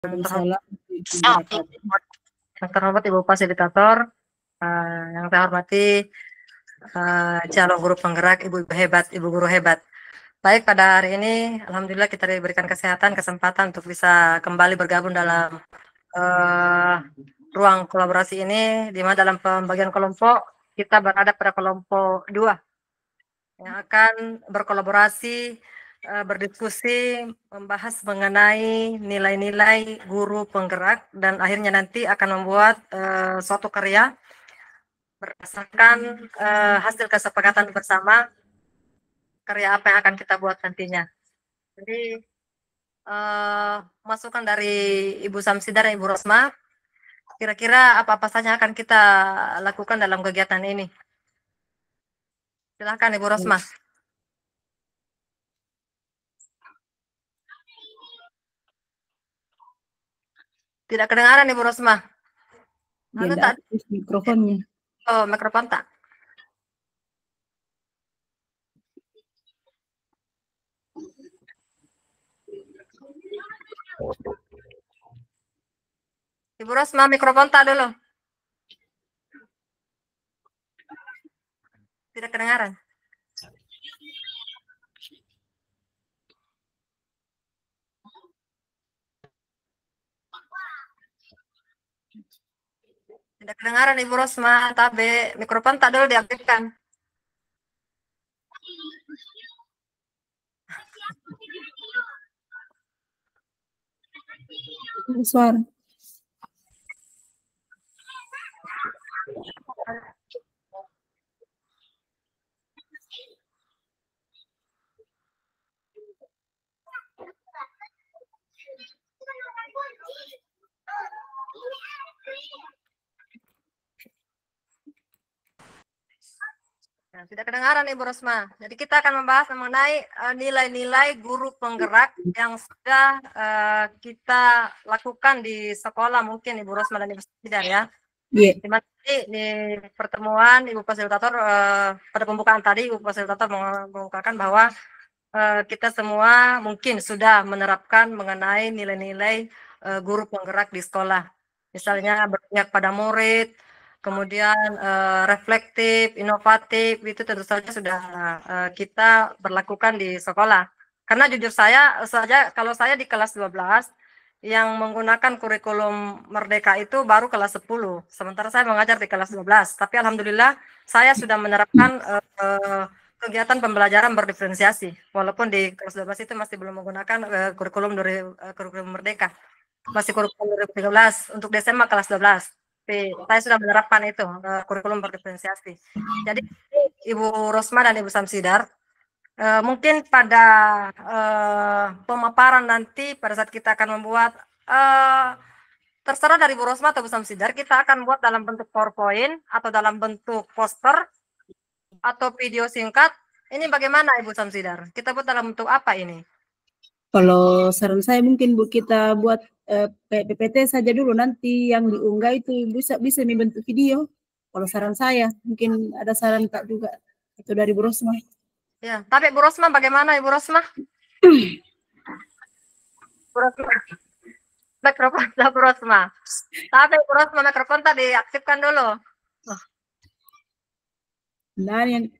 Waalaikumsalam Yang terhormat Ibu Fasilitator, yang saya hormati calon guru penggerak, ibu-ibu hebat, ibu guru hebat. Baik, pada hari ini alhamdulillah kita diberikan kesehatan, kesempatan untuk bisa kembali bergabung dalam ruang kolaborasi ini, di mana dalam pembagian kelompok kita berada pada kelompok 2 yang akan berkolaborasi, berdiskusi, membahas mengenai nilai-nilai guru penggerak, dan akhirnya nanti akan membuat suatu karya berdasarkan hasil kesepakatan bersama karya apa yang akan kita buat nantinya. Jadi masukan dari Ibu Samsida dan Ibu Rosma, kira-kira apa-apa saja akan kita lakukan dalam kegiatan ini? Silakan Ibu Rosma. Tidak kedengaran Ibu Rosma. Dia tak aktif mikrofonnya. Oh, mikrofon tak? Ibu Rosma, mikrofon tak dulu. Tidak kedengaran. Tidak kedengaran Ibu Rosma, tapi mikrofon tak dulu diaktifkan. Suara. Nah, tidak kedengaran Ibu Rosma. Jadi kita akan membahas mengenai nilai-nilai guru penggerak yang sudah kita lakukan di sekolah, mungkin Ibu Rosma dan Ibu Sidar ya. Iya. Di pertemuan Ibu Fasilitator pada pembukaan tadi Ibu Fasilitator mengungkapkan bahwa kita semua mungkin sudah menerapkan mengenai nilai-nilai guru penggerak di sekolah. Misalnya berpihak pada murid, kemudian reflektif, inovatif, itu tentu saja sudah kita berlakukan di sekolah. Karena jujur saja kalau saya di kelas 12 yang menggunakan kurikulum Merdeka itu baru kelas 10, sementara saya mengajar di kelas 12. Tapi alhamdulillah saya sudah menerapkan kegiatan pembelajaran berdiferensiasi, walaupun di kelas 12 itu masih belum menggunakan kurikulum Merdeka, masih kurikulum 2013 untuk SMA kelas 12. Tapi saya sudah menerapkan itu kurikulum berdiferensiasi. Jadi Ibu Rosma dan Ibu Samsidar, mungkin pada pemaparan nanti pada saat kita akan membuat terserah dari Bu Rosma atau Bu Samsidar, kita akan buat dalam bentuk PowerPoint atau dalam bentuk poster atau video singkat. Ini bagaimana Ibu Samsidar? Kita buat dalam bentuk apa ini? Kalau saran saya mungkin Bu kita buat PPT saja dulu, nanti yang diunggah itu bisa membentuk video. Kalau saran saya, mungkin ada saran tak juga itu dari Bu Rosma. Ya, tapi Bu Rosma bagaimana Ibu Rosma? Bu Rosma. Mikrofon Bu Rosma. Tapi Bu Rosma mikrofon tadi aktifkan dulu. Nah, yang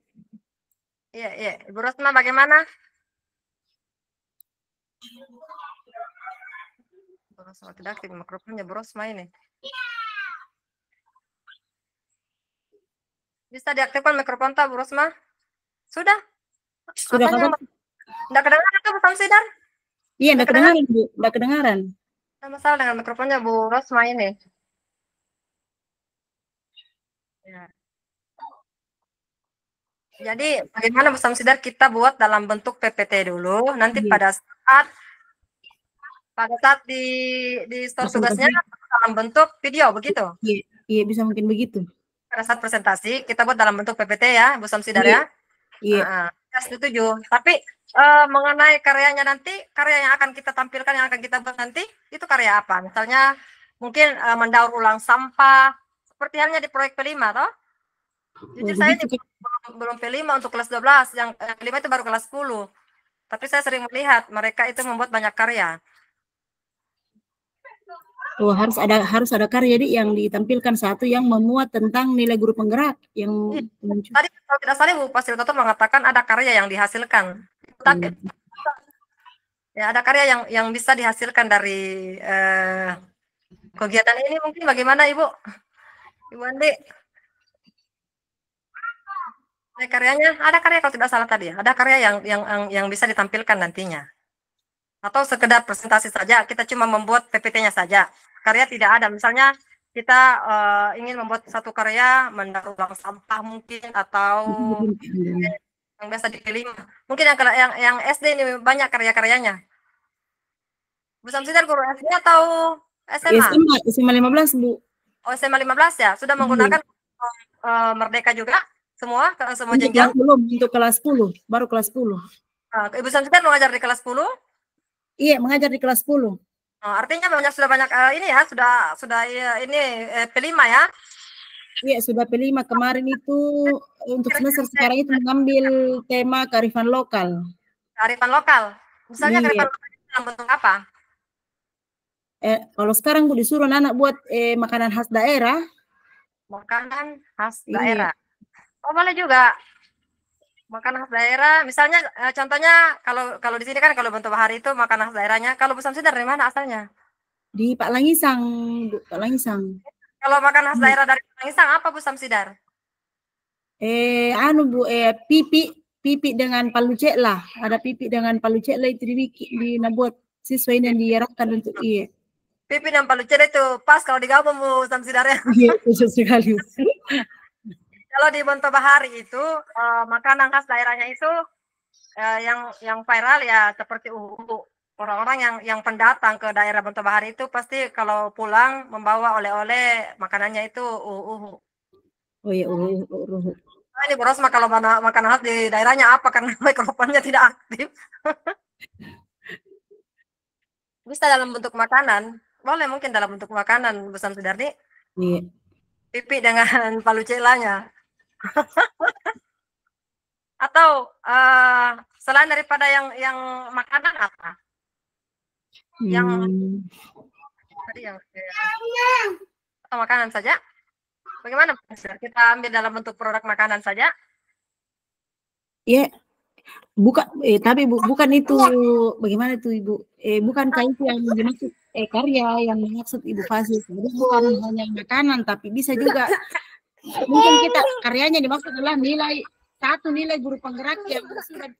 Iya, Ibu Rosma bagaimana? Bu Rosma tidak aktif mikrofonnya Bu Rosma ini. Bisa diaktifkan mikrofon tak Bu Rosma? Sudah? sudah kan? Tidak kedengaran tuh Bu Samsidar? Iya, tidak kedengaran Bu, tidak kedengaran. Ada masalah dengan mikrofonnya Bu Rosma ini. Ya. Jadi bagaimana Bu Samsidar kita buat dalam bentuk PPT dulu, nanti pada saat di store tugasnya dalam bentuk video begitu. Iya, bisa mungkin begitu. Pada saat presentasi kita buat dalam bentuk PPT ya Bu Samsidar ya. Iya. Saya setuju. Tapi mengenai karyanya nanti, karya yang akan kita tampilkan, yang akan kita buat nanti, itu karya apa? Misalnya mungkin mendaur ulang sampah, seperti halnya di proyek P5 toh. Jujur saya belum P5 untuk kelas 12, yang P5 itu baru kelas 10. Tapi saya sering melihat mereka itu membuat banyak karya. Oh, harus ada karya jadi yang ditampilkan satu yang memuat tentang nilai guru penggerak yang Iya. Tadi kalau tidak salah Ibu Fasilitator mengatakan ada karya yang dihasilkan. Tapi ya ada karya yang bisa dihasilkan dari kegiatan ini mungkin bagaimana Ibu? Ibu Andi, karyanya ada karya kalau tidak salah tadi ya. Ada karya yang bisa ditampilkan nantinya. Atau sekedar presentasi saja, kita cuma membuat PPT-nya saja. Karya tidak ada. Misalnya kita ingin membuat satu karya mendaur ulang sampah mungkin atau yang biasa dipilih. Mungkin yang SD ini banyak karya-karyanya. Bu Samsidan guru SD atau SMA? SMA 15 Bu. Oh, SMA 15 ya? Sudah Iya. menggunakan Merdeka juga? Semua jenjang? Untuk kelas 10, baru kelas 10. Ibu Samsidan mengajar di kelas 10? Iya, mengajar di kelas 10. Artinya sudah banyak ini ya, sudah ini P5 ya? Iya, sudah P5 kemarin itu untuk semester sekarang itu mengambil tema kearifan lokal. Kearifan lokal. Misalnya Iya. kearifan lokal dalam bentuk apa? Kalau sekarang Bu disuruh anak buat makanan khas daerah. Makanan khas Iya. daerah. Oh, boleh juga. Makanan khas daerah, misalnya contohnya kalau di sini kan kalau bentuk bahari itu makanan khas daerahnya. Kalau Bu Samsidan dari mana asalnya? Di Pak Langisang, Bu, Pak Langisang. Kalau makanan khas daerah dari Langisang apa Bu Samsidar? Bu, pipi dengan palu lah. Ada pipi dengan palu lah itu dibuat siswa ini yang diarahkan untuk iya. Pipi dan palu cede itu pas kalau digabung Bu Samsidar ya. Iya, khusus sekali. Kalau di Bontobahari itu makanan khas daerahnya itu yang viral ya seperti uhu. Orang-orang yang pendatang ke daerah Bontobahari itu pasti kalau pulang membawa oleh-oleh makanannya itu uhu. Oh iya, Nah, ini Bu Rosma kalau makanan khas di daerahnya apa karena mikrofonnya tidak aktif. Bisa dalam bentuk makanan, boleh mungkin dalam bentuk makanan Bu Samsudarni. Iya. Pipi dengan palu celanya. Atau selain daripada yang makanan apa? Yang tadi yang atau makanan saja? Bagaimana kita ambil dalam bentuk produk makanan saja? Iya. Bukan itu bagaimana itu Ibu? Bukan kayak itu yang dimaksud karya yang dimaksud Ibu Fasil. Jadi bukan hanya makanan tapi bisa juga mungkin kita karyanya dimaksud adalah nilai guru penggerak yang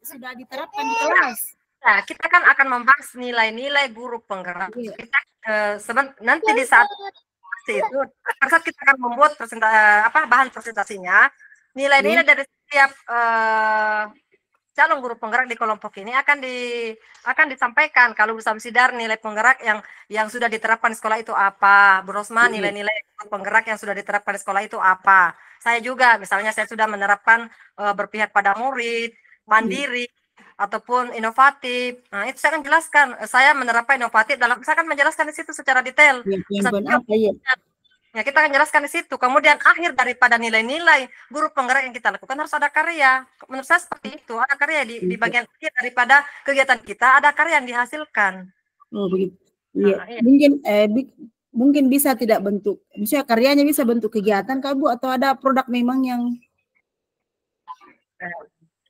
sudah diterapkan di kelas. Nah, kita kan akan membahas nilai-nilai guru penggerak. Iya. Kita nanti di saat itu, saat kita akan membuat bahan presentasinya, nilai-nilai dari setiap calon guru penggerak di kelompok ini akan disampaikan. Kalau Bu Samsidar nilai penggerak yang sudah diterapkan di sekolah itu apa? Bu Rosma nilai-nilai penggerak yang sudah diterapkan di sekolah itu apa? Saya juga, misalnya saya sudah menerapkan berpihak pada murid, mandiri, ataupun inovatif. Nah, itu saya akan jelaskan. Saya menerapkan inovatif saya akan menjelaskan di situ secara detail. Ya, kita akan jelaskan di situ. Kemudian akhir daripada nilai-nilai guru penggerak yang kita lakukan harus ada karya. Menurut saya seperti itu. Ada karya di bagian akhir daripada kegiatan kita, ada karya yang dihasilkan. Oh, begitu. Iya. Mungkin bisa tidak bentuk. Misalnya karyanya bisa bentuk kegiatan Kak Bu atau ada produk memang yang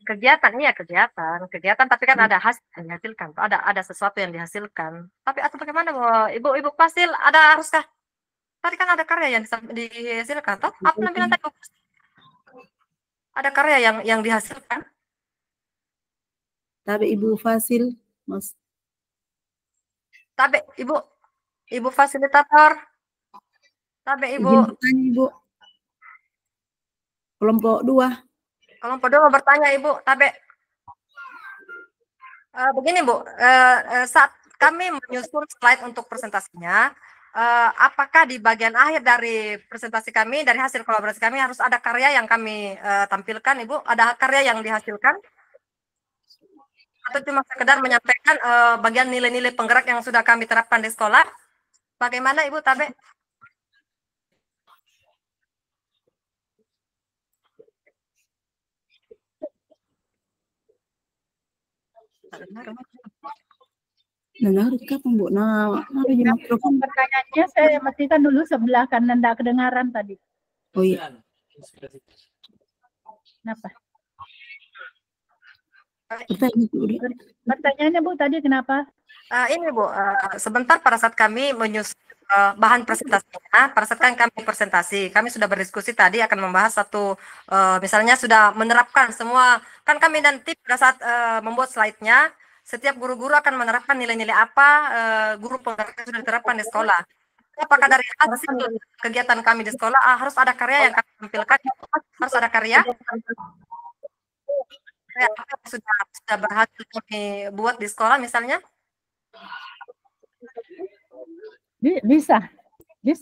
kegiatan tapi kan ada hasil yang dihasilkan, ada sesuatu yang dihasilkan. Tapi atau bagaimana Ibu Fasil, haruskah tadi kan ada karya yang dihasilkan toh? Apa namanya tadi? Ada karya yang dihasilkan. Tapi Ibu Fasil, Mas. Tapi Ibu fasilitator. Tapi Ibu. Kelompok 2. Kelompok 2 mau bertanya Ibu, tapi begini Bu, saat kami menyusun slide untuk presentasinya, apakah di bagian akhir dari presentasi kami, dari hasil kolaborasi kami harus ada karya yang kami tampilkan Ibu? Ada karya yang dihasilkan? Atau cuma sekedar menyampaikan bagian nilai-nilai penggerak yang sudah kami terapkan di sekolah? Bagaimana Ibu Tabe? Menarik kapan Bu? Nah, ada di mikrofon. Pertanyaannya saya matikan dulu sebelah kanan, tidak kedengaran tadi. Oh iya. Kenapa? Pertanyaannya Bu tadi kenapa? Ini Bu, sebentar pada saat kami menyusun bahan presentasinya, pada saat kami presentasi, kami sudah berdiskusi tadi akan membahas satu, misalnya sudah menerapkan semua, kan kami nanti pada saat membuat slide-nya, setiap guru-guru akan menerapkan nilai-nilai apa guru penggerak sudah diterapkan di sekolah. Apakah dari hasil kegiatan kami di sekolah harus ada karya yang kami tampilkan, harus ada karya yang sudah berhasil kami buat di sekolah misalnya? Bisa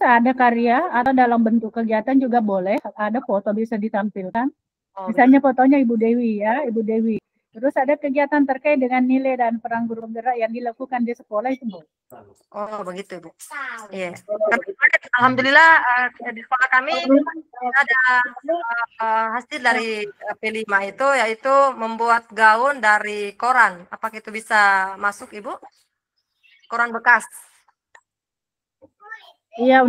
ada karya atau dalam bentuk kegiatan juga boleh, ada foto bisa ditampilkan. Misalnya fotonya Ibu Dewi ya, Ibu Dewi. Terus ada kegiatan terkait dengan nilai dan peran guru penggerak yang dilakukan di sekolah itu, Bu. Oh, begitu, Bu. Iya. Alhamdulillah di sekolah kami ada hasil dari P5 itu, yaitu membuat gaun dari koran. Apakah itu bisa masuk, Ibu? Koran bekas. Iya,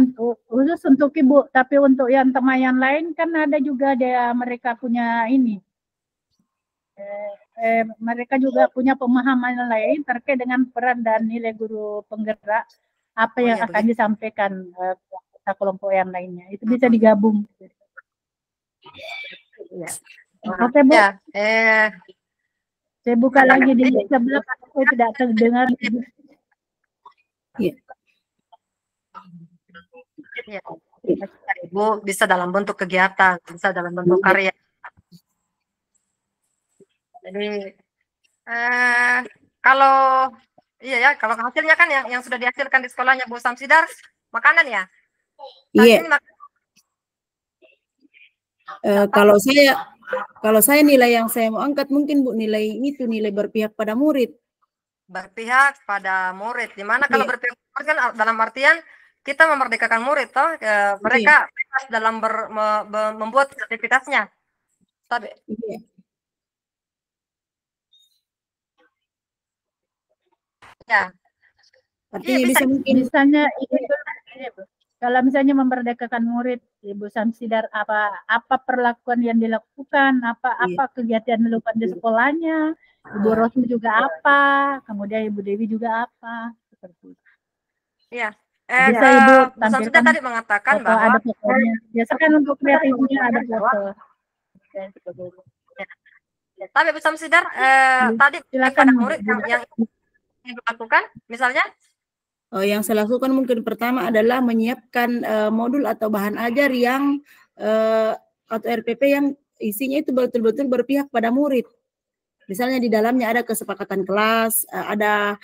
khusus untuk Ibu, tapi untuk yang teman yang lain kan ada juga mereka punya ini. Mereka juga punya pemahaman lain terkait dengan peran dan nilai guru penggerak, apa yang akan disampaikan ke kelompok yang lainnya. Itu bisa digabung. Ya. Oke, Bu. Ya, saya buka lagi di sebelah, saya tidak terdengar. Iya. Ya. Ibu bisa dalam bentuk kegiatan, bisa dalam bentuk karya. Jadi kalau iya ya, kalau hasilnya kan yang sudah dihasilkan di sekolahnya Bu Samsidar makanan ya. Iya. Kalau saya nilai yang saya mau angkat mungkin Bu, nilai itu nilai berpihak pada murid. Berpihak pada murid. Dimana kalau berpihak murid kan dalam artian kita memerdekakan murid toh, mereka bebas dalam membuat aktivitasnya. Tapi ya. Artinya bisa mungkin misalnya kalau misalnya memerdekakan murid, Ibu Samsidar apa perlakuan yang dilakukan, apa kegiatan yang dilakukan di sekolahnya, Ibu Rosmi juga apa, kemudian Ibu Dewi juga apa, seperti itu. Iya. Bisa Ibu tampilkan tadi mengatakan foto, bahwa ada fotonya. Biasakan untuk kreatifnya ada foto. Ya, tapi Bu Samsidar tadi silakan murid yang dilakukan misalnya yang saya lakukan mungkin pertama adalah menyiapkan modul atau bahan ajar yang atau RPP yang isinya itu betul-betul berpihak pada murid. Misalnya di dalamnya ada kesepakatan kelas, ada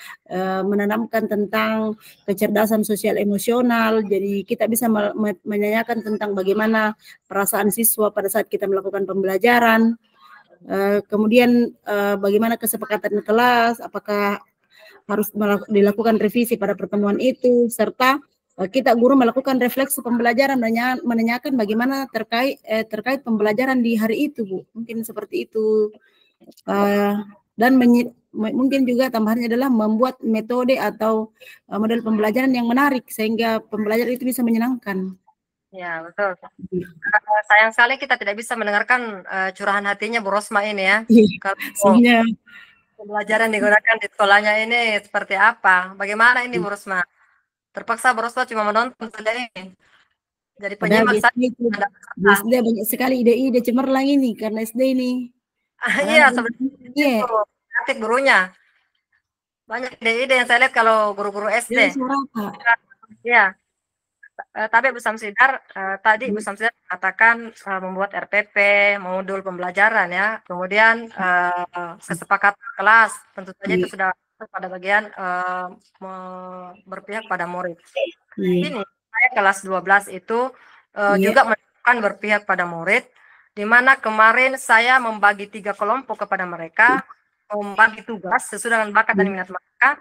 menanamkan tentang kecerdasan sosial emosional. Jadi kita bisa menanyakan tentang bagaimana perasaan siswa pada saat kita melakukan pembelajaran. Kemudian bagaimana kesepakatan kelas, apakah harus dilakukan revisi pada pertemuan itu, serta kita guru melakukan refleksi pembelajaran dan menanyakan bagaimana terkait pembelajaran di hari itu, Bu. Mungkin seperti itu. Dan mungkin juga tambahannya adalah membuat metode atau model pembelajaran yang menarik sehingga pembelajaran itu bisa menyenangkan. Ya, betul. Sayang sekali kita tidak bisa mendengarkan curahan hatinya Bu Rosma ini ya. Kalau pembelajaran digunakan di sekolahnya ini seperti apa? Bagaimana ini Bu Rosma? Terpaksa Bu Rosma cuma menonton saja ini. Jadi penyimak saja. SD banyak sekali ide-ide cemerlang ini karena SD ini. Iya, sebenarnya aktif gurunya. Banyak ide-ide yang saya lihat kalau guru-guru SD. Ya. Tapi Bu Samsidar, tadi Bu Samsidar mengatakan membuat RPP, modul pembelajaran ya, kemudian kesepakatan kelas, tentu saja itu sudah pada bagian berpihak pada murid. Ini saya kelas 12 itu juga melakukan berpihak pada murid, di mana kemarin saya membagi 3 kelompok kepada mereka, membagi tugas sesuai dengan bakat dan minat mereka.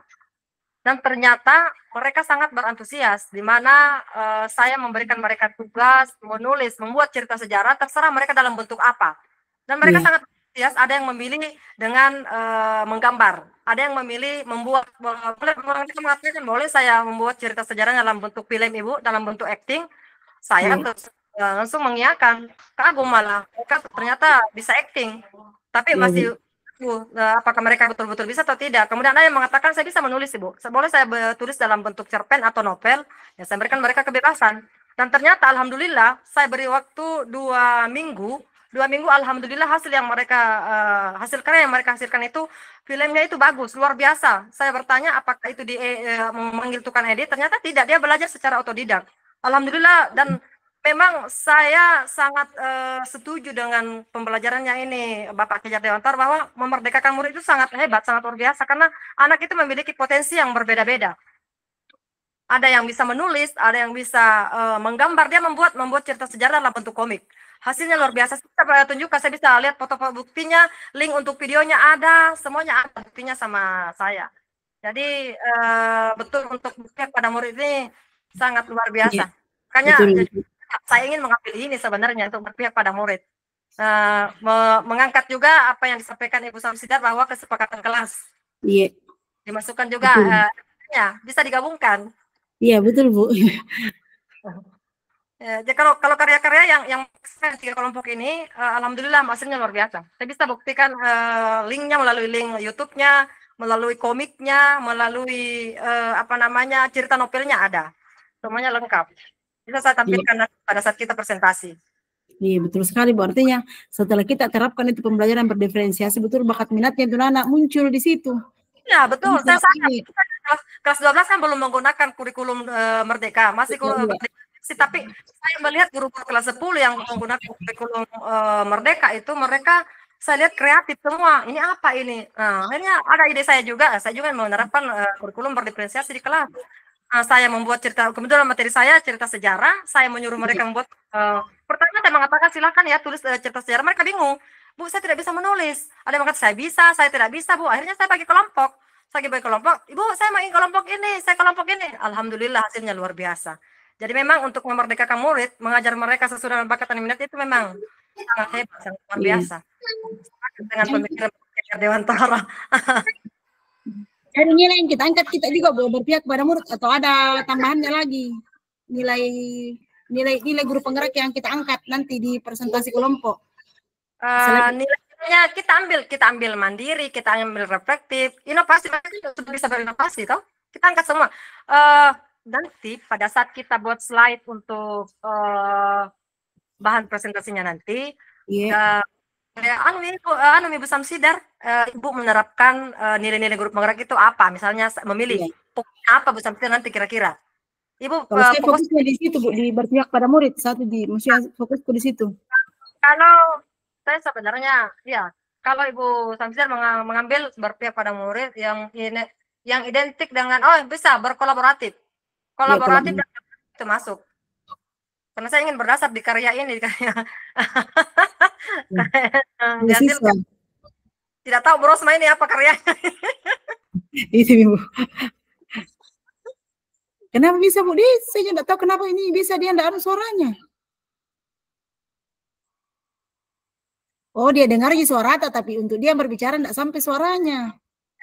Dan ternyata mereka sangat berantusias, di mana saya memberikan mereka tugas, menulis, membuat cerita sejarah, terserah mereka dalam bentuk apa. Dan mereka sangat ada yang memilih dengan menggambar, ada yang memilih membuat, boleh saya membuat cerita sejarah dalam bentuk film Ibu, dalam bentuk acting. Saya langsung mengiyakan, kagum malah, mereka ternyata bisa acting, tapi masih apakah mereka betul-betul bisa atau tidak. Kemudian ada yang mengatakan saya bisa menulis Ibu, boleh saya tulis dalam bentuk cerpen atau novel, ya saya berikan mereka kebebasan. Dan ternyata alhamdulillah saya beri waktu 2 minggu, alhamdulillah hasil yang mereka hasil karya yang mereka hasilkan itu, filmnya itu bagus, luar biasa. Saya bertanya apakah itu memanggil tukang edit, ternyata tidak, dia belajar secara otodidak. Alhamdulillah, dan memang saya sangat setuju dengan pembelajarannya ini Bapak Kejar Dewantara, bahwa memerdekakan murid itu sangat hebat, sangat luar biasa, karena anak itu memiliki potensi yang berbeda-beda. Ada yang bisa menulis, ada yang bisa menggambar, dia membuat cerita sejarah dalam bentuk komik. Hasilnya luar biasa. Saya tunjukkan, saya bisa lihat foto-foto buktinya, link untuk videonya ada, semuanya ada buktinya sama saya. Jadi betul untuk bukti pada murid ini sangat luar biasa. Makanya saya ingin mengambil ini sebenarnya untuk berpihak pada murid. Mengangkat juga apa yang disampaikan Ibu Samsidar bahwa kesepakatan kelas. Iya. Dimasukkan juga, bisa digabungkan. Iya betul Bu. Jadi kalau karya-karya yang 3 kelompok ini, alhamdulillah hasilnya luar biasa. Saya bisa buktikan linknya melalui link YouTube-nya, melalui komiknya, melalui cerita novelnya ada, semuanya lengkap. Bisa saya tampilkan pada saat kita presentasi. Iya betul sekali Bu. Artinya setelah kita terapkan itu pembelajaran berdiferensiasi, betul bakat minatnya itu anak muncul di situ. Ya betul. Saya kelas 12 kan belum menggunakan kurikulum Merdeka, masih kurikulum tapi saya melihat guru-guru kelas 10 yang menggunakan kurikulum Merdeka itu, mereka saya lihat kreatif semua. Ini apa ini? Akhirnya ada ide saya juga menerapkan kurikulum berdiferensiasi di kelas. Saya membuat cerita, kemudian materi saya cerita sejarah, saya menyuruh mereka membuat, pertama saya mengatakan silakan ya tulis cerita sejarah, mereka bingung, Bu saya tidak bisa menulis, ada yang mengatakan saya bisa, saya tidak bisa Bu, akhirnya saya bagi kelompok, Ibu saya mau kelompok ini, saya kelompok ini, alhamdulillah hasilnya luar biasa. Jadi memang untuk memerdekakan murid, mengajar mereka sesuai dengan bakat dan minat itu memang sangat hebat, sangat luar biasa. Dengan pemikiran Kejar Dewantara. Dari nilai yang kita angkat, kita juga berpihak pada murid, atau ada tambahannya lagi nilai guru penggerak yang kita angkat nanti di presentasi kelompok. Nilainya kita ambil mandiri, kita ambil reflektif, inovasi, mereka sudah bisa berinovasi toh, kita angkat semua. Nanti pada saat kita buat slide untuk bahan presentasinya nanti, Ibu Samsidar, Ibu menerapkan nilai-nilai guru penggerak itu apa? Misalnya memilih apa Bu Samsidar nanti kira-kira? Ibu fokusnya di situ Bu, di berpihak pada murid, maksudnya fokusku di situ. Kalau saya sebenarnya kalau Ibu Samsidar mengambil berpihak pada murid yang identik dengan bisa berkolaboratif. Kolaboratif itu masuk. Karena saya ingin berdasar di karya ini, tidak tahu Bu Rosma ini apa karyanya. Itu Ibu. Kenapa bisa Bu? Saya tidak tahu kenapa ini bisa dia tidak ada suaranya. Oh dia dengar suara, tapi untuk dia berbicara tidak sampai suaranya.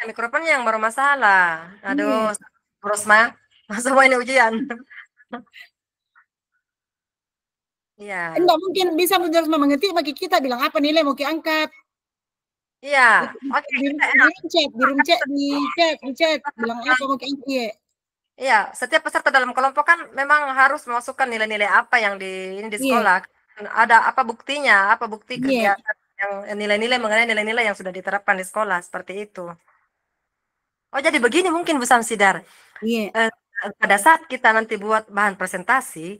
Mikrofonnya yang bermasalah. Aduh, Bu Rosma, semua ini ujian. Iya. Enggak mungkin bisa mengerti bagi kita bilang apa nilai mau diangkat. Iya. Oke. Di chat bilang apa mau diangkat. Iya, setiap peserta dalam kelompok kan memang harus memasukkan nilai-nilai apa yang di sekolah. Ada apa buktinya, apa bukti kegiatan yang nilai-nilai mengenai nilai-nilai yang sudah diterapkan di sekolah, seperti itu. Oh, jadi begini mungkin Bu Samsidar. Pada saat kita nanti buat bahan presentasi,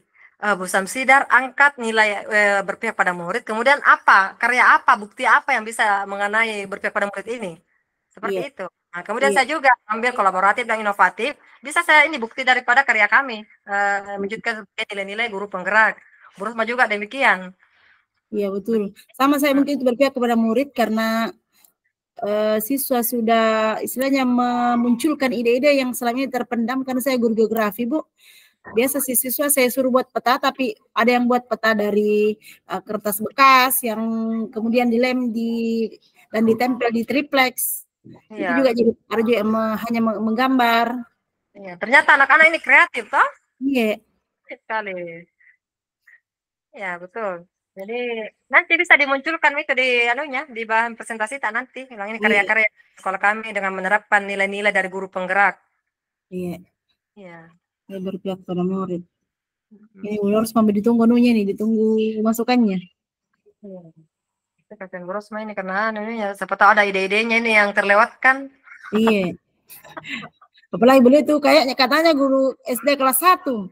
Bu Samsidar angkat nilai berpihak pada murid, kemudian karya apa, bukti apa yang bisa mengenai berpihak pada murid ini. Seperti itu. Nah, kemudian saya juga ambil kolaboratif dan inovatif, bisa saya ini bukti daripada karya kami, menunjukkan nilai-nilai guru penggerak. Bu Rosma juga demikian. Iya betul. Sama saya mungkin itu berpihak kepada murid karena siswa sudah istilahnya memunculkan ide-ide yang selama ini terpendam, karena saya guru geografi Bu. biasa siswa saya suruh buat peta, tapi ada yang buat peta dari kertas bekas yang kemudian dilem dan ditempel di triplex. Itu juga jadi ada juga yang hanya menggambar. Iya, ternyata anak-anak ini kreatif toh? Iya. Sekali. Ya, betul. Jadi nanti bisa dimunculkan itu di anunya, di bahan presentasi tak nanti. Bilang ini karya-karya sekolah kami dengan menerapkan nilai-nilai dari guru penggerak. Iya. Iya. Saya berpihak pada murid. Ini harus sampai ditunggu nih, ditunggu masukannya. Iya. Itu kasihan Bu Rosma ini karena ya, siapa tahu ada ide-idenya ini yang terlewatkan. Iya. Apalagi beliau itu kayaknya katanya guru SD kelas 1.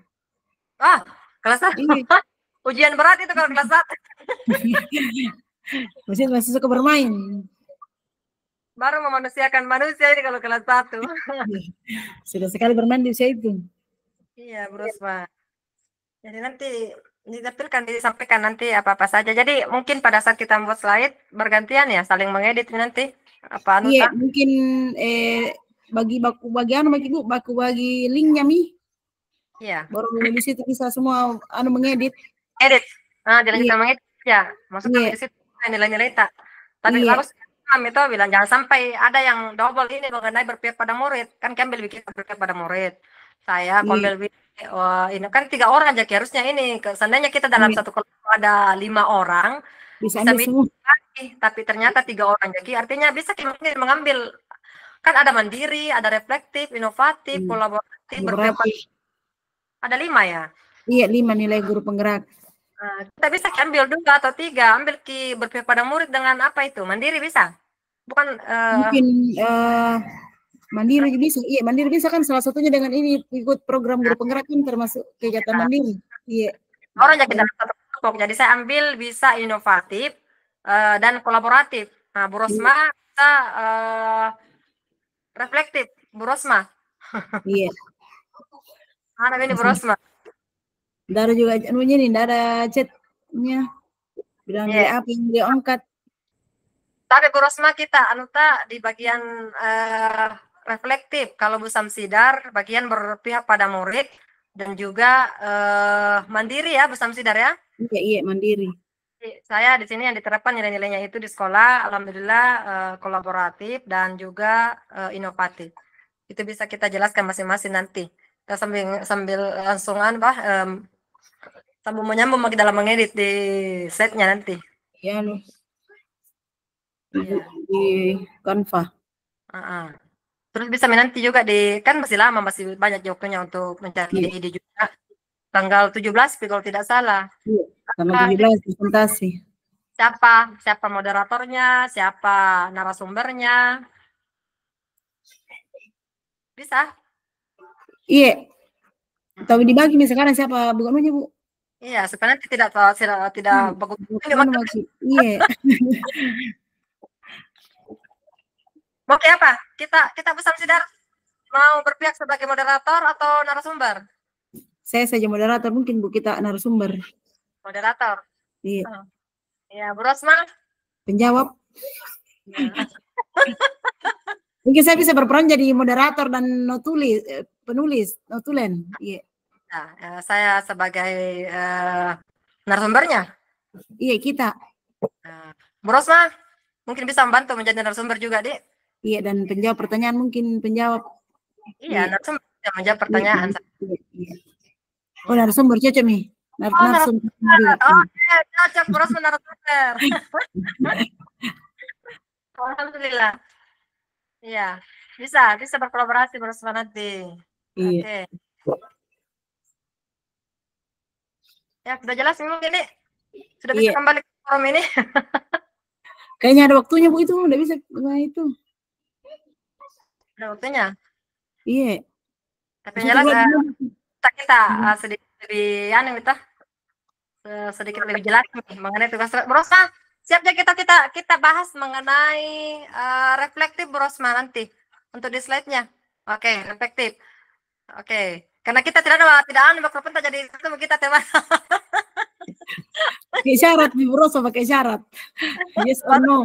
Ah, kelas 1. Iya. Ujian berat itu kalau kelas 1. Masih suka bermain. Baru memanusiakan manusia ini kalau kelas 1. Sudah sekali bermain di usia itu. Iya, Bu Rosma. Jadi nanti ditampilkan, disampaikan nanti apa-apa saja. Jadi mungkin pada saat kita membuat slide bergantian ya, saling mengedit nanti. Apa Iya, mungkin bagi linknya Mi. Iya. Baru di situ bisa semua mengedit. Edit. Dilanjutkan mengedit ya. Masukkan di situ nilai-nilai tak. Tapi harus itu bilang jangan sampai ada yang double ini mengenai berpihak pada murid. Kan ambil bikin berpihak pada murid. Saya ambil ini kan 3 orang jadi harusnya ini. Seandainya kita dalam satu kelompok ada 5 orang bisa semua. Tapi ternyata 3 orang jadi artinya bisa kita mengambil. Kan ada mandiri, ada reflektif, inovatif, kolaboratif, berpihak. Ada 5 ya? Iya, 5 nilai guru penggerak. Kita bisa ambil 2 atau 3, ambil berpihak pada murid dengan apa itu? Mandiri bisa? Bukan mungkin mandiri bisa. Iya, mandiri bisa kan salah satunya dengan ini ikut program guru penggerak kan termasuk kegiatan mandiri. Iya. Orang jadi dalam satu kelompok. Jadi saya ambil bisa inovatif dan kolaboratif. Nah, Bu Rosma bisa reflektif, Bu Rosma. Iya. Mana ini Bu Rosma? Tidak ada juga anunya nih, tidak ada chatnya. Bilang dia apa yang dia angkat. Tapi Bu Rosma kita di bagian reflektif. Kalau Bu Samsidar bagian berpihak pada murid dan juga mandiri ya Bu Samsidar ya? Iya, mandiri. Saya di sini yang diterapkan nilai-nilainya itu di sekolah, alhamdulillah kolaboratif dan juga inovatif. Itu bisa kita jelaskan masing-masing nanti. Kita sambil langsungan sambung menyambung lagi dalam mengedit di setnya nanti. Ya loh. Di Canva. Terus bisa nanti juga kan masih lama, masih banyak waktunya untuk mencari ide-ide juga. Tanggal 17 kalau tidak salah. Iya, tanggal 17 presentasi. Siapa moderatornya, siapa narasumbernya. Bisa? Iya. Tapi dibagi misalkan siapa bukannya Bu? Iya, supaya nanti tidak bagus. Iya. Oke apa? Kita Bu Samsidar mau berpihak sebagai moderator atau narasumber? Saya saja moderator, mungkin Bu kita narasumber. Moderator. Iya. Ya, Bu Rosma. Penjawab. Ya. Mungkin saya bisa berperan jadi moderator dan penulis, notulen. Iya. Nah, saya sebagai narasumbernya. Iya, kita. Bu Rosma, mungkin bisa membantu menjadi narasumber juga, Dik. Iya, dan penjawab pertanyaan mungkin penjawab. Iya, narasumber yang menjawab pertanyaan. Iya. Oh, narasumber cocok nih. Narasumber. Cocok Bu Rosma narasumber. Alhamdulillah. Iya, bisa berkolaborasi Bu Rosma nanti. Iya. Oke. Ya, sudah jelas mungkin ini. Sudah bisa kembali ke forum ini. Kayaknya ada waktunya Bu itu, udah bisa itu. Ada waktunya? Iya. Tapi jelas kita sedikit lebih sedikit lebih jelas mengenai tugas Bu Rosma. Siap ya kita bahas mengenai reflektif Bu Rosma nanti untuk di slide-nya. Oke, reflektif. Oke. Karena kita tidak mikrofon jadi itu kita tema. Pakai syarat Bu Rosma, pakai syarat. Yes or no.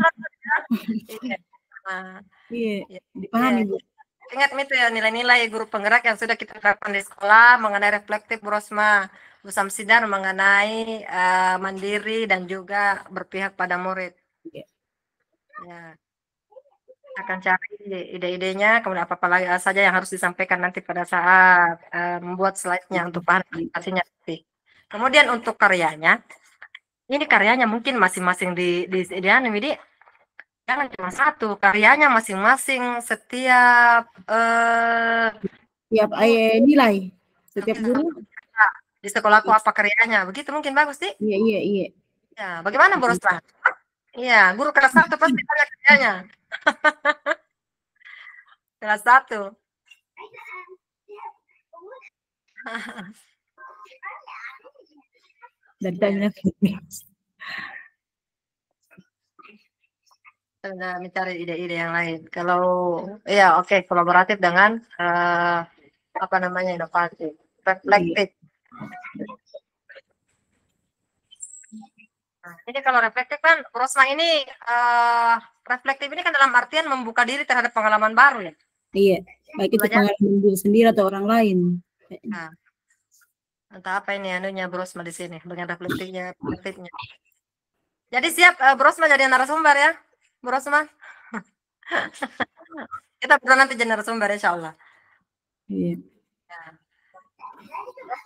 Iya, dipahami Bu. ingat itu ya nilai-nilai guru penggerak yang sudah kita terapkan di sekolah mengenai reflektif Bu Rosma, Bu Samsidar mengenai mandiri dan juga berpihak pada murid. Iya. Ya, akan cari ide-idenya, kemudian apa lagi saja yang harus disampaikan nanti pada saat membuat slide-nya untuk bahan presentasinya nanti. Kemudian untuk karyanya, ini karyanya mungkin masing-masing di jangan cuma satu, karyanya masing-masing setiap Tiap nilai setiap guru. di sekolahku apa karyanya, begitu mungkin bagus sih. Iya, iya, iya. Ya, bagaimana Bu Rosma? Iya, guru kelas 1 pasti ada karyanya. Kelas 1. Dan tanya mencari ide-ide yang lain. Kalau ya oke, kolaboratif dengan apa namanya inovasi, reflektif. Nah, ini kalau reflektif kan, Rosma ini reflektif ini kan dalam artian membuka diri terhadap pengalaman baru ya. Iya, baik itu pengalaman diri sendiri atau orang lain. Nah, entah apa ini anunya Rosma di sini dengan reflektifnya. Jadi siap Rosma jadi narasumber ya, Rosma. Kita berdua nanti jadi narasumber insya Allah. Iya.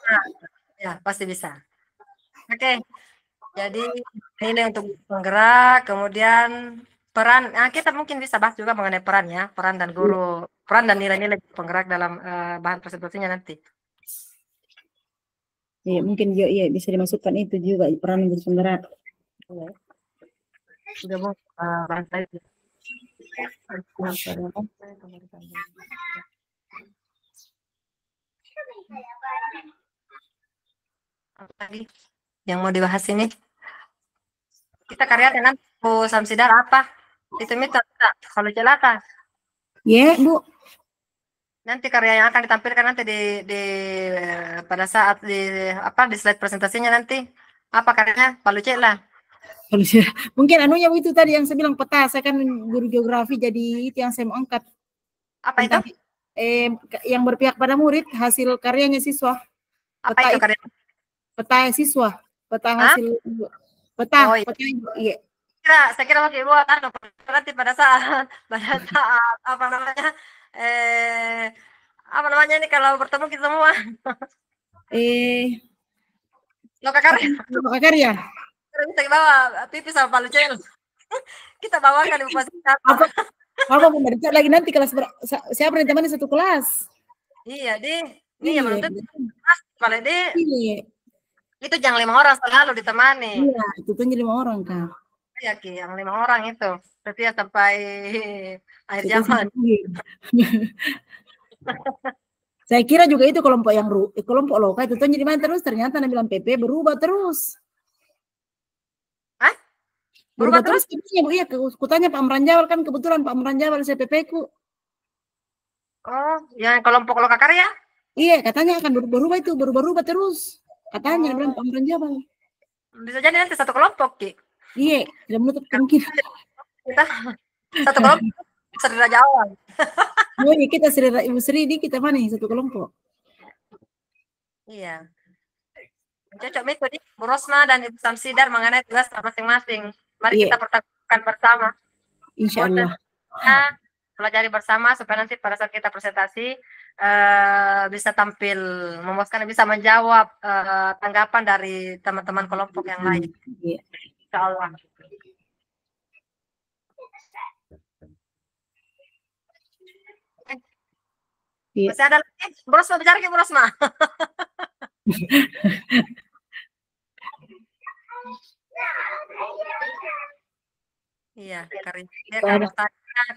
Nah, ya pasti bisa. Oke. Jadi ini untuk penggerak, kemudian peran. Nah, kita mungkin bisa bahas juga mengenai peran ya, peran dan guru, peran dan nilai-nilai penggerak dalam bahan presentasinya nanti. Iya, mungkin iya bisa dimasukkan itu juga peran guru penggerak. Sudah mau bahan saya. Apa lagi yang mau dibahas ini? Kita karya dengan Bu Samsidar apa? Itu minta kalau celaka. Iya, Bu. Nanti karya yang akan ditampilkan nanti di pada saat di slide presentasinya nanti apa karyanya? Palu cek lah. Mungkin anunya itu tadi yang saya bilang peta, saya kan guru geografi jadi itu yang saya mau angkat. Apa itu? Yang berpihak pada murid, hasil karyanya siswa. Apa itu karya? Peta siswa, peta hasil peta. Oh, iya. Peta, iya. Saya kira masih buat nanti pada saat apa namanya ini kalau bertemu kita semua. Loka karya. Kita bawa pipi sama palu cel. Kita bawakan Ibu Pasita. Apa memberikan lagi nanti kelas siapa yang temani satu kelas? Iya, ini yang menurut kalau itu jangan 5 orang selalu ditemani. Iya, itu tuh 5 orang kan. Iya, Ki, yang 5 orang itu. Setiap sampai akhir zaman. Saya kira juga itu kelompok kelompok lokal itu tuh jadi mana terus ternyata bilang PP berubah terus. Hah? Berubah terus? Iya, kutanya Pak Meranjawal kan kebetulan Pak Meranjawal CPP ku. Oh, yang kelompok lokal karya? Iya, katanya akan berubah terus. Katanya bilang Pak Meranjawal. Bisa jadi nanti satu kelompok, Ki. Iya, tidak menutup kemungkinan. Kita satu kelompok Sri Raja Awal. Oh, iya, kita Ibu Sri kita mana satu kelompok. Iya. Cocok metode Bu Rosma dan Ibu Samsidar mengenai tugas masing-masing. Mari kita pertemukan bersama. Insya Allah. Pelajari bersama supaya nanti pada saat kita presentasi bisa tampil memuaskan, bisa menjawab tanggapan dari teman-teman kelompok yang lain. Iya. Insya Allah. Iya. Masih ada lagi? Bu Rosma, bicara ke Bu Rosma. Iya,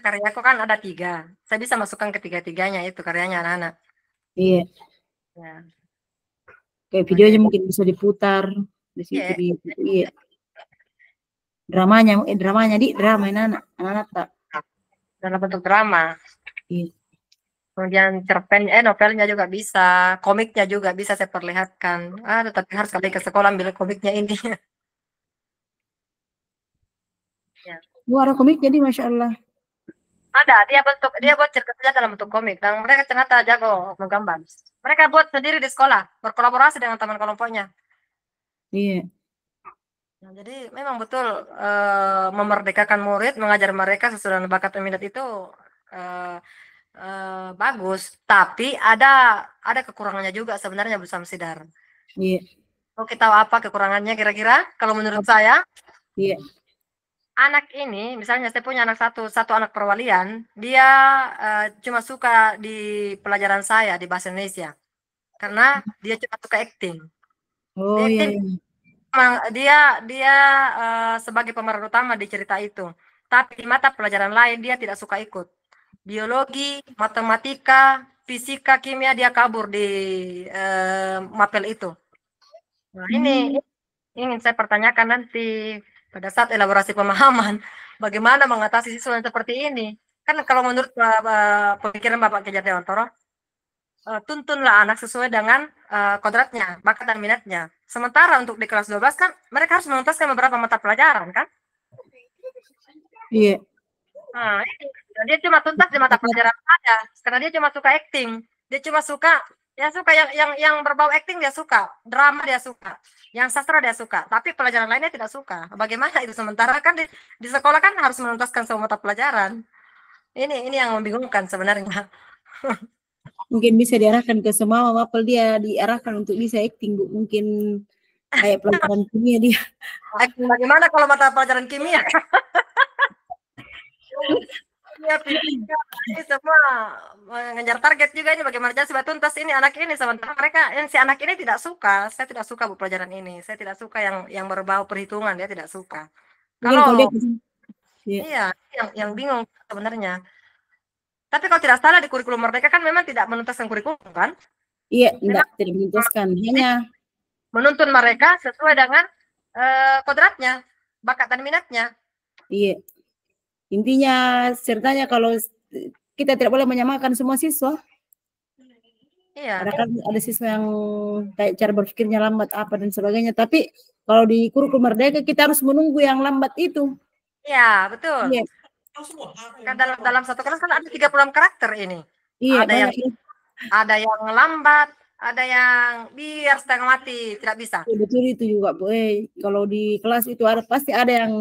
karyaku kan ada 3. Saya bisa masukkan ketiga-tiganya itu karyanya anak-anak. Iya. Ya. Kayak videonya mungkin bisa diputar di situ. Iya. Drama anak-anak tak. Dalam bentuk drama. Iya. Kemudian cerpen, novelnya juga bisa, komiknya juga bisa saya perlihatkan. Tetapi harus kembali ke sekolah ambil komiknya ini. Ya. Ada komik jadi Masya Allah. Ada, dia buat cerita dalam bentuk komik dan mereka ternyata jago menggambar. Mereka buat sendiri di sekolah, berkolaborasi dengan teman kelompoknya. Iya. Nah, jadi memang betul memerdekakan murid, mengajar mereka sesuai dengan bakat dan minat itu eh, bagus, tapi ada kekurangannya juga sebenarnya Bu Samsidar. Iya. Mau kita tahu apa kekurangannya kira-kira? Kalau menurut saya, Iya. anak ini, misalnya saya punya anak satu anak perwalian, dia cuma suka di pelajaran saya di bahasa Indonesia, karena dia cuma suka acting. Oh Dia iya, acting, iya. dia dia sebagai pemeran utama di cerita itu. Tapi di mata pelajaran lain dia tidak suka ikut. Biologi, matematika, fisika, kimia dia kabur di mapel itu. Nah, ini ingin saya pertanyakan nanti pada saat elaborasi pemahaman, bagaimana mengatasi siswa yang seperti ini? Kan kalau menurut pemikiran Bapak Kejar Dewantoro, tuntunlah anak sesuai dengan kodratnya, bakat dan minatnya. Sementara untuk di kelas 12 kan mereka harus menuntaskan beberapa mata pelajaran kan? Iya. Nah, ini. Dia cuma tuntas di mata pelajaran saja, karena dia cuma suka acting. Dia cuma suka yang berbau acting dia suka, drama dia suka, yang sastra dia suka, tapi pelajaran lainnya tidak suka. Bagaimana itu sementara kan di sekolah kan harus menuntaskan semua mata pelajaran. Ini yang membingungkan sebenarnya. Mungkin bisa diarahkan ke semua mapel, dia diarahkan untuk bisa acting, Bu. Mungkin kayak pelajaran kimia dia. Bagaimana kalau mata pelajaran kimia? Ya, fisika, ini semua mengejar target juga ini bagaimana jadi sebab tuntas ini anak ini sementara mereka si anak ini tidak suka. Saya tidak suka Bu pelajaran ini. Saya tidak suka yang berbau perhitungan, dia tidak suka. Mungkin kalau dia Kalau iya. iya, yang bingung sebenarnya. Tapi kalau tidak salah di kurikulum Merdeka kan memang tidak menuntaskan kurikulum kan? Iya, Memang tidak memutuskan. Hanya menuntun mereka sesuai dengan kodratnya, bakat dan minatnya. iya. Intinya ceritanya kalau kita tidak boleh menyamakan semua siswa. Iya. Ada kan ada siswa yang kayak cara berpikirnya lambat apa dan sebagainya. Tapi kalau di kurikulum Merdeka kita harus menunggu yang lambat itu. Iya, betul. Iya. Kan dalam satu kelas kan ada 36 karakter ini. Iya, Ada yang lambat, ada yang biar setengah mati, tidak bisa. Betul itu juga, Bu. Kalau di kelas itu pasti ada yang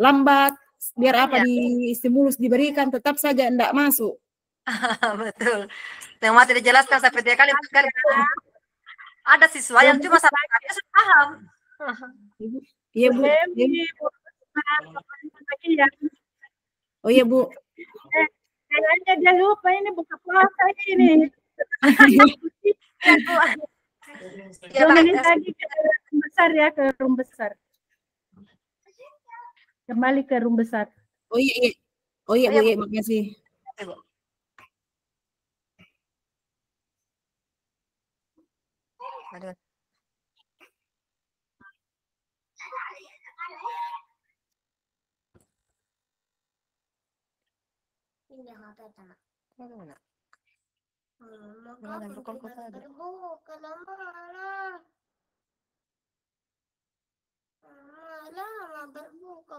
lambat, biar apa di stimulus diberikan tetap saja enggak masuk. Betul. Setengah mati dijelaskan sampai 3 kali, 4 kali. Ada siswa yang cuma 1 kali sudah paham. Iya, Bu. Oh iya, Bu. Kayaknya dia lupa ini buka puasa ini. Jangan lagi ke room besar ya, ke room besar. Kembali ke room besar. Oh iya, iya. Oh iya, Bu, iya, makasih. Aduh.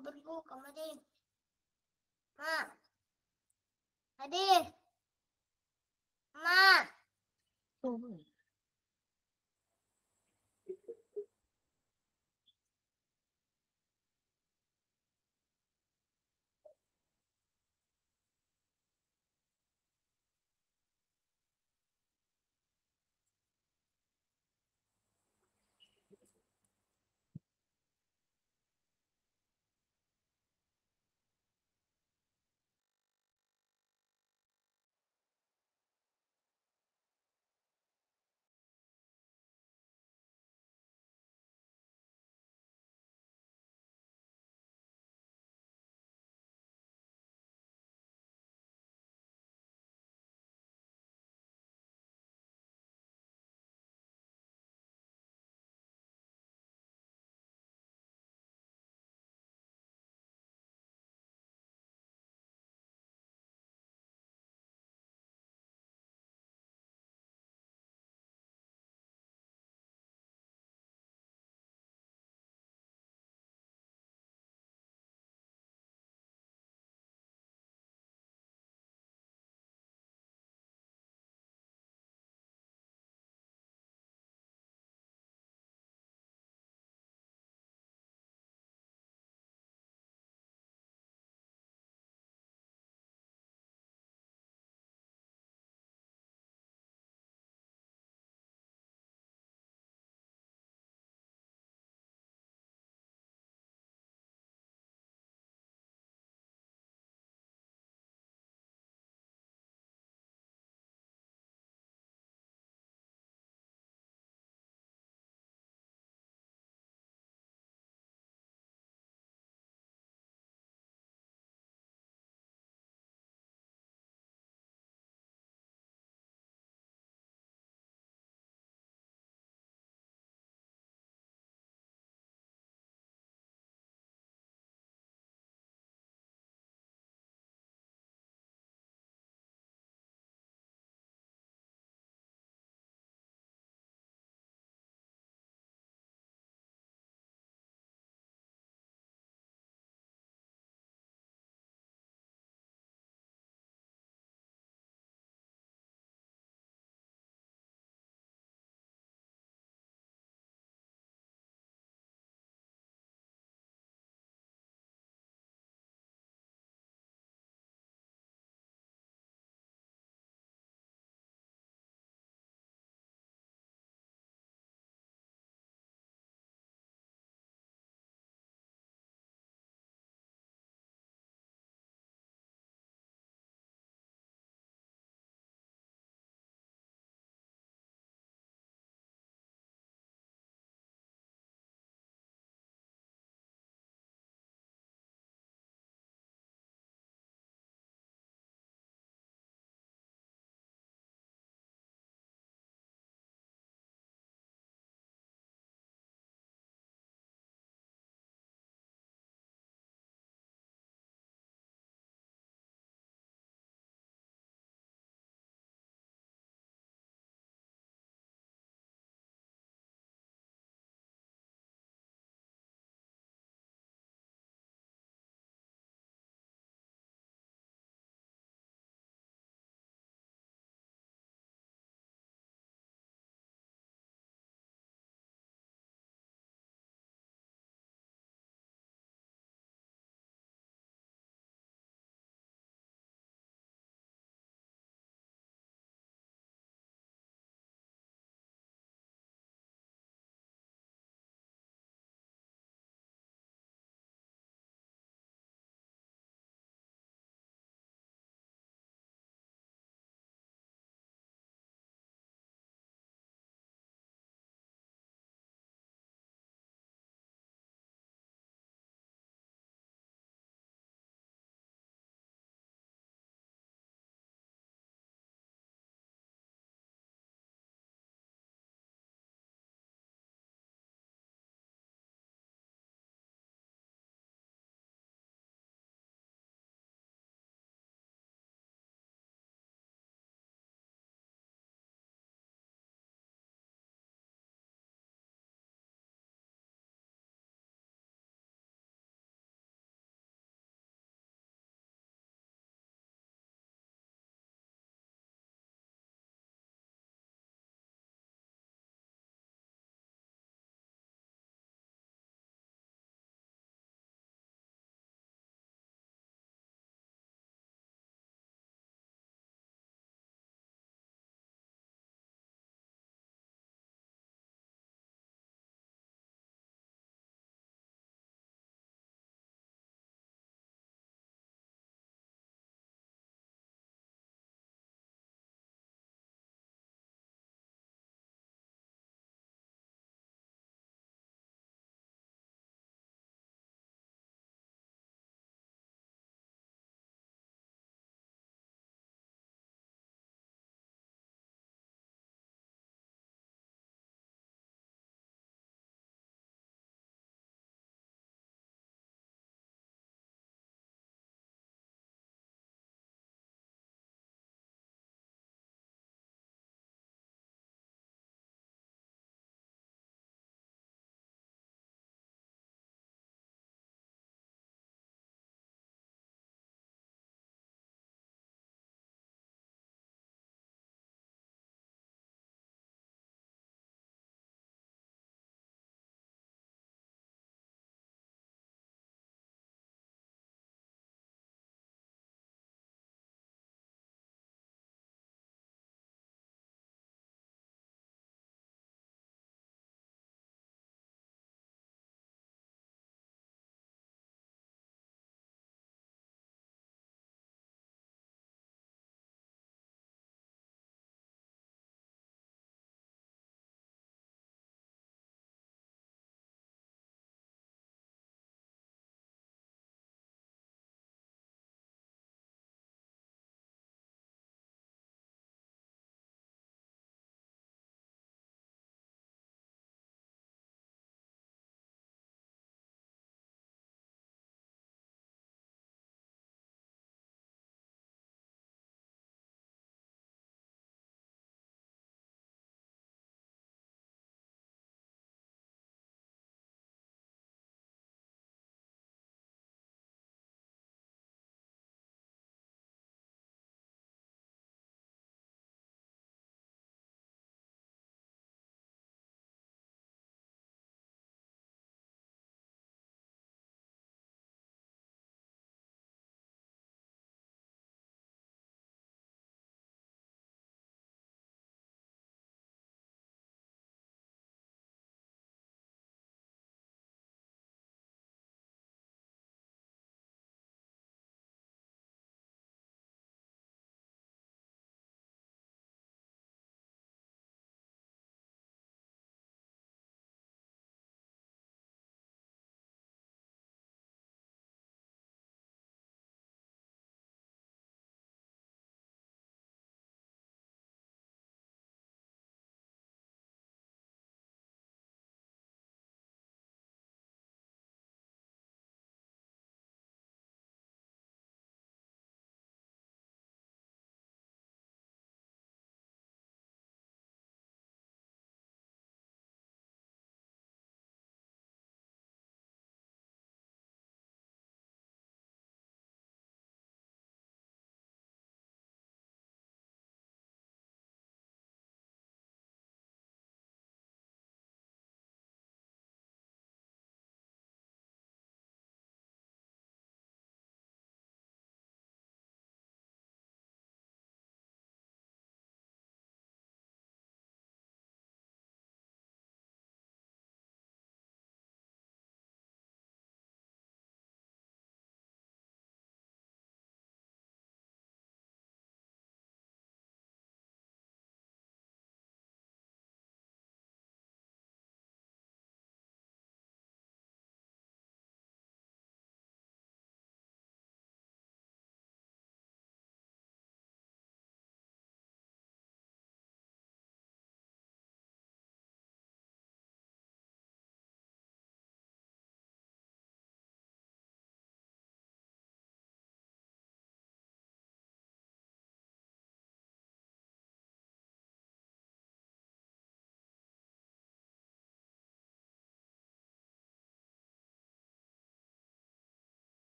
Berbuka, Madi. Mak. Adi.